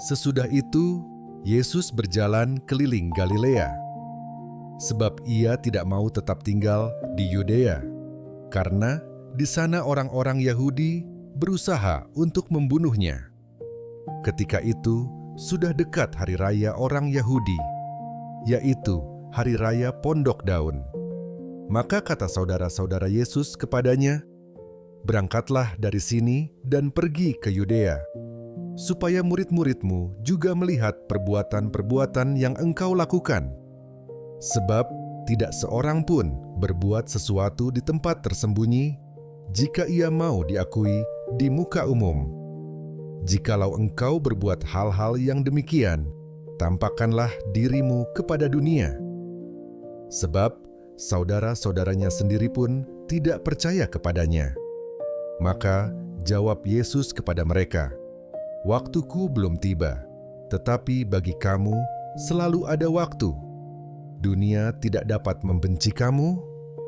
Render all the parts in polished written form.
Sesudah itu, Yesus berjalan keliling Galilea, sebab ia tidak mau tetap tinggal di Yudea, karena di sana orang-orang Yahudi berusaha untuk membunuhnya. Ketika itu, sudah dekat hari raya orang Yahudi, yaitu hari raya Pondok Daun. Maka kata saudara-saudara Yesus kepadanya, "Berangkatlah dari sini dan pergi ke Yudea, supaya murid-muridmu juga melihat perbuatan-perbuatan yang engkau lakukan. Sebab tidak seorang pun berbuat sesuatu di tempat tersembunyi, jika ia mau diakui di muka umum. Jikalau engkau berbuat hal-hal yang demikian, tampakkanlah dirimu kepada dunia." Sebab saudara-saudaranya sendiri pun tidak percaya kepadanya. Maka jawab Yesus kepada mereka, "Waktuku belum tiba, tetapi bagi kamu selalu ada waktu. Dunia tidak dapat membenci kamu,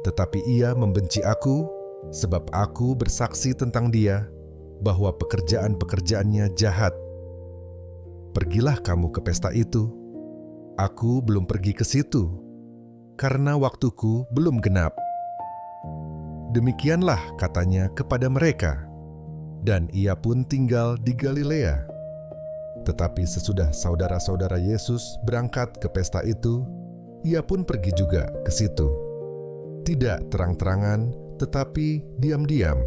tetapi ia membenci aku, sebab aku bersaksi tentang dia bahwa pekerjaan-pekerjaannya jahat. Pergilah kamu ke pesta itu. Aku belum pergi ke situ, karena waktuku belum genap." Demikianlah katanya kepada mereka, dan ia pun tinggal di Galilea. Tetapi sesudah saudara-saudara Yesus berangkat ke pesta itu, ia pun pergi juga ke situ. Tidak terang-terangan, tetapi diam-diam.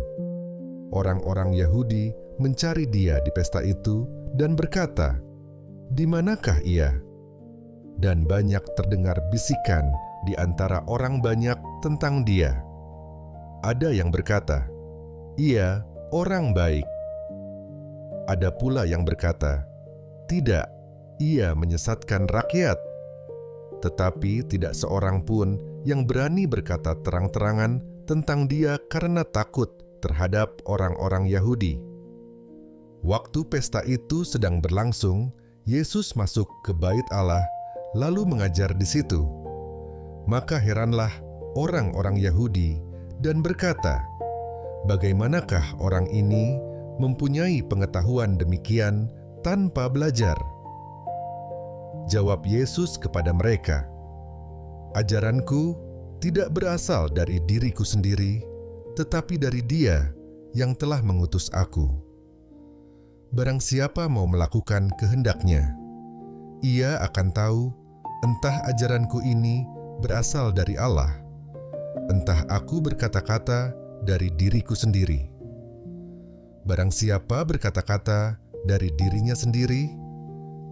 Orang-orang Yahudi mencari dia di pesta itu dan berkata, "Di manakah ia?" Dan banyak terdengar bisikan di antara orang banyak tentang dia. Ada yang berkata, "Ia orang baik." Ada pula yang berkata, "Tidak, ia menyesatkan rakyat." Tetapi tidak seorang pun yang berani berkata terang-terangan tentang dia karena takut terhadap orang-orang Yahudi. Waktu pesta itu sedang berlangsung, Yesus masuk ke bait Allah, lalu mengajar di situ. Maka heranlah orang-orang Yahudi dan berkata, "Bagaimanakah orang ini mempunyai pengetahuan demikian tanpa belajar?" Jawab Yesus kepada mereka, "Ajaranku tidak berasal dari diriku sendiri, tetapi dari Dia yang telah mengutus aku. Barang siapa mau melakukan kehendaknya, ia akan tahu entah ajaranku ini berasal dari Allah, entah aku berkata-kata dari diriku sendiri. Barang siapa berkata-kata dari dirinya sendiri,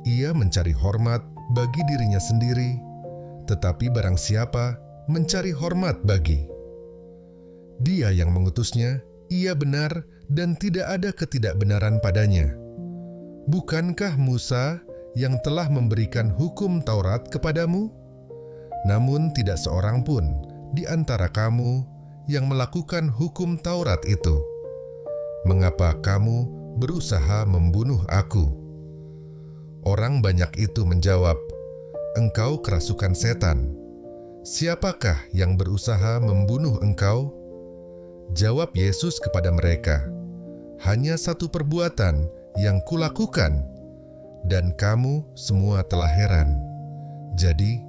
ia mencari hormat bagi dirinya sendiri, tetapi barang siapa mencari hormat bagi Dia yang mengutusnya, ia benar dan tidak ada ketidakbenaran padanya. Bukankah Musa yang telah memberikan hukum Taurat kepadamu? Namun tidak seorang pun di antara kamu yang melakukan hukum Taurat itu. Mengapa kamu berusaha membunuh aku?" Orang banyak itu menjawab, "Engkau kerasukan setan. Siapakah yang berusaha membunuh engkau?" Jawab Yesus kepada mereka, "Hanya satu perbuatan yang kulakukan, dan kamu semua telah heran. Jadi,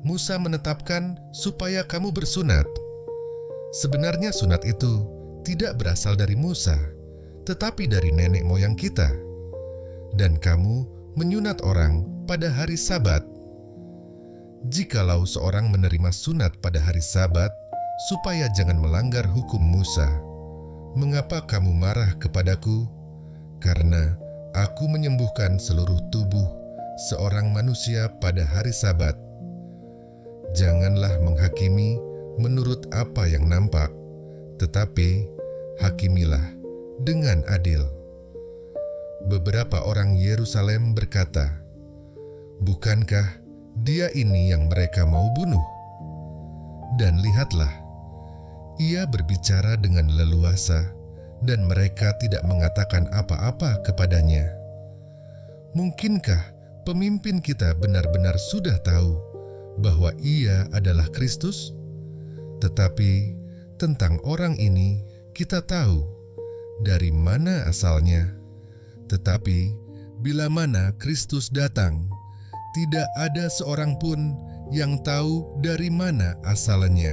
Musa menetapkan supaya kamu bersunat. Sebenarnya sunat itu tidak berasal dari Musa, tetapi dari nenek moyang kita. Dan kamu menyunat orang pada hari Sabat. Jikalau seorang menerima sunat pada hari Sabat, supaya jangan melanggar hukum Musa, mengapa kamu marah kepadaku? Karena aku menyembuhkan seluruh tubuh seorang manusia pada hari Sabat. Janganlah menghakimi menurut apa yang nampak, tetapi hakimilah dengan adil." Beberapa orang Yerusalem berkata, "Bukankah dia ini yang mereka mau bunuh? Dan lihatlah, ia berbicara dengan leluasa dan mereka tidak mengatakan apa-apa kepadanya. Mungkinkah pemimpin kita benar-benar sudah tahu bahwa ia adalah Kristus? Tetapi tentang orang ini kita tahu dari mana asalnya, tetapi bila mana Kristus datang, tidak ada seorang pun yang tahu dari mana asalnya.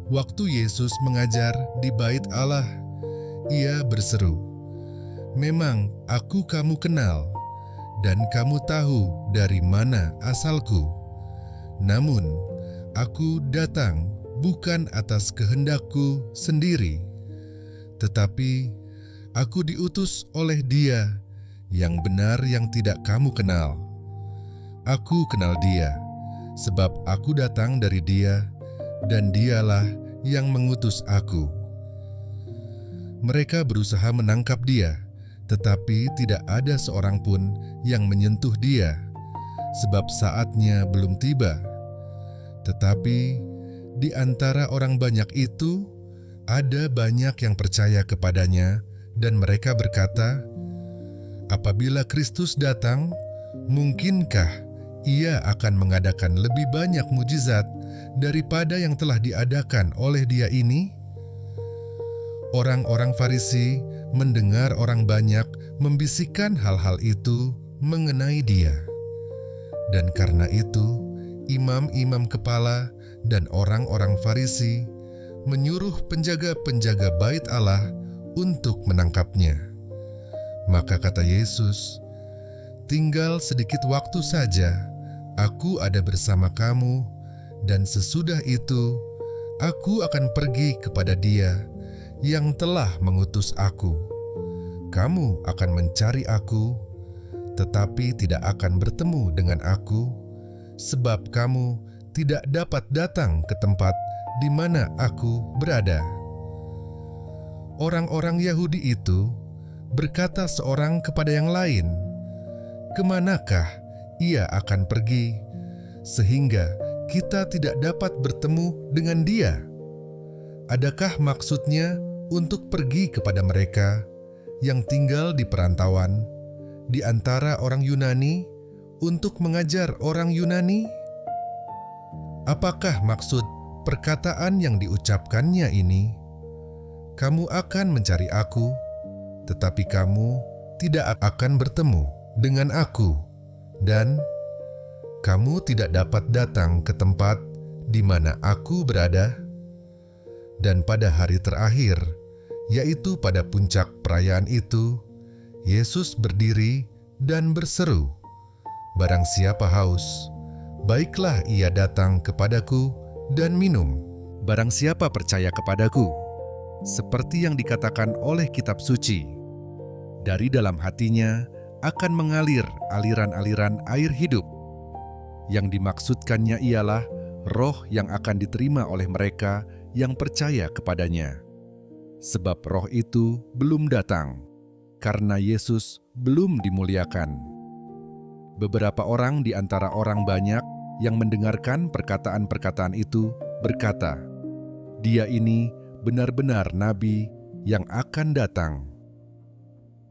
Waktu Yesus mengajar di Bait Allah, Ia berseru, "Memang aku kamu kenal, dan kamu tahu dari mana asalku. Namun, aku datang bukan atas kehendakku sendiri, tetapi aku diutus oleh Dia yang benar yang tidak kamu kenal. Aku kenal Dia, sebab aku datang dari Dia, dan Dialah yang mengutus aku." Mereka berusaha menangkap Dia, tetapi tidak ada seorang pun yang menyentuh Dia, sebab saatnya belum tiba. Tetapi di antara orang banyak itu, ada banyak yang percaya kepadanya, dan mereka berkata, "Apabila Kristus datang, mungkinkah Ia akan mengadakan lebih banyak mujizat daripada yang telah diadakan oleh Dia ini?" Orang-orang Farisi mendengar orang banyak membisikkan hal-hal itu mengenai Dia. Dan karena itu, imam-imam kepala dan orang-orang Farisi menyuruh penjaga-penjaga Bait Allah untuk menangkapnya. Maka kata Yesus, "Tinggal sedikit waktu saja, aku ada bersama kamu, dan sesudah itu, aku akan pergi kepada Dia yang telah mengutus aku. Kamu akan mencari aku, tetapi tidak akan bertemu dengan aku, sebab kamu tidak dapat datang ke tempat di mana aku berada." Orang-orang Yahudi itu berkata seorang kepada yang lain, "Kemanakah Ia akan pergi, sehingga kita tidak dapat bertemu dengan Dia? Adakah maksudnya untuk pergi kepada mereka yang tinggal di perantauan di antara orang Yunani untuk mengajar orang Yunani? Apakah maksud perkataan yang diucapkannya ini? Kamu akan mencari aku, tetapi kamu tidak akan bertemu dengan aku, dan kamu tidak dapat datang ke tempat di mana aku berada." Dan pada hari terakhir, yaitu pada puncak perayaan itu, Yesus berdiri dan berseru, "Barang siapa haus, baiklah ia datang kepadaku dan minum. Barang siapa percaya kepadaku, seperti yang dikatakan oleh kitab suci, dari dalam hatinya akan mengalir aliran-aliran air hidup." Yang dimaksudkannya ialah Roh yang akan diterima oleh mereka yang percaya kepadanya. Sebab Roh itu belum datang, karena Yesus belum dimuliakan. Beberapa orang di antara orang banyak yang mendengarkan perkataan-perkataan itu berkata, "Dia ini benar-benar nabi yang akan datang."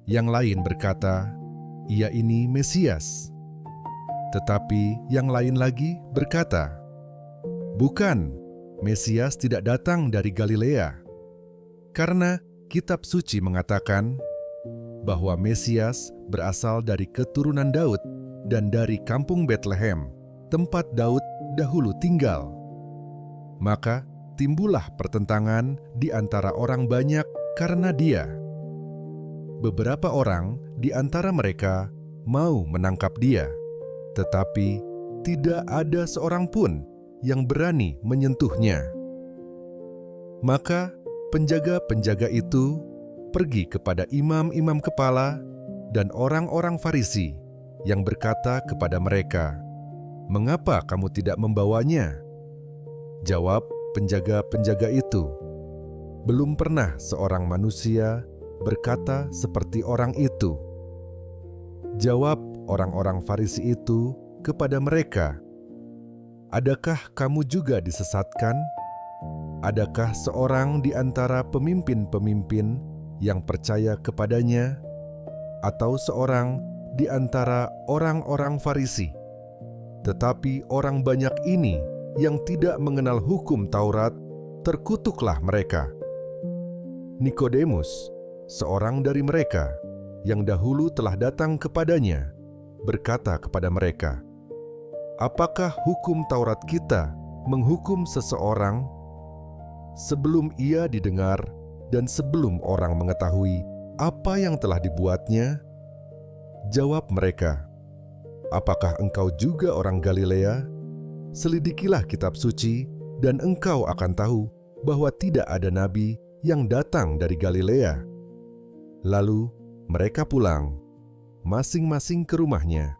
Yang lain berkata, "Ia ini Mesias." Tetapi yang lain lagi berkata, "Bukan, Mesias tidak datang dari Galilea. Karena kitab suci mengatakan bahwa Mesias berasal dari keturunan Daud dan dari kampung Betlehem, tempat Daud dahulu tinggal." Maka timbullah pertentangan di antara orang banyak karena Dia. Beberapa orang di antara mereka mau menangkap Dia, tetapi tidak ada seorang pun yang berani menyentuhnya. Maka penjaga-penjaga itu pergi kepada imam-imam kepala dan orang-orang Farisi yang berkata kepada mereka, "Mengapa kamu tidak membawanya?" Jawab penjaga-penjaga itu, "Belum pernah seorang manusia berkata seperti orang itu." Jawab orang-orang Farisi itu kepada mereka, "Adakah kamu juga disesatkan? Adakah seorang di antara pemimpin-pemimpin yang percaya kepadanya, atau seorang di antara orang-orang Farisi? Tetapi orang banyak ini yang tidak mengenal hukum Taurat, terkutuklah mereka." Nikodemus, seorang dari mereka, yang dahulu telah datang kepadanya, berkata kepada mereka, "Apakah hukum Taurat kita menghukum seseorang sebelum ia didengar dan sebelum orang mengetahui apa yang telah dibuatnya?" Jawab mereka, "Apakah engkau juga orang Galilea? Selidikilah kitab suci, dan engkau akan tahu bahwa tidak ada nabi yang datang dari Galilea." Lalu mereka pulang, masing-masing ke rumahnya.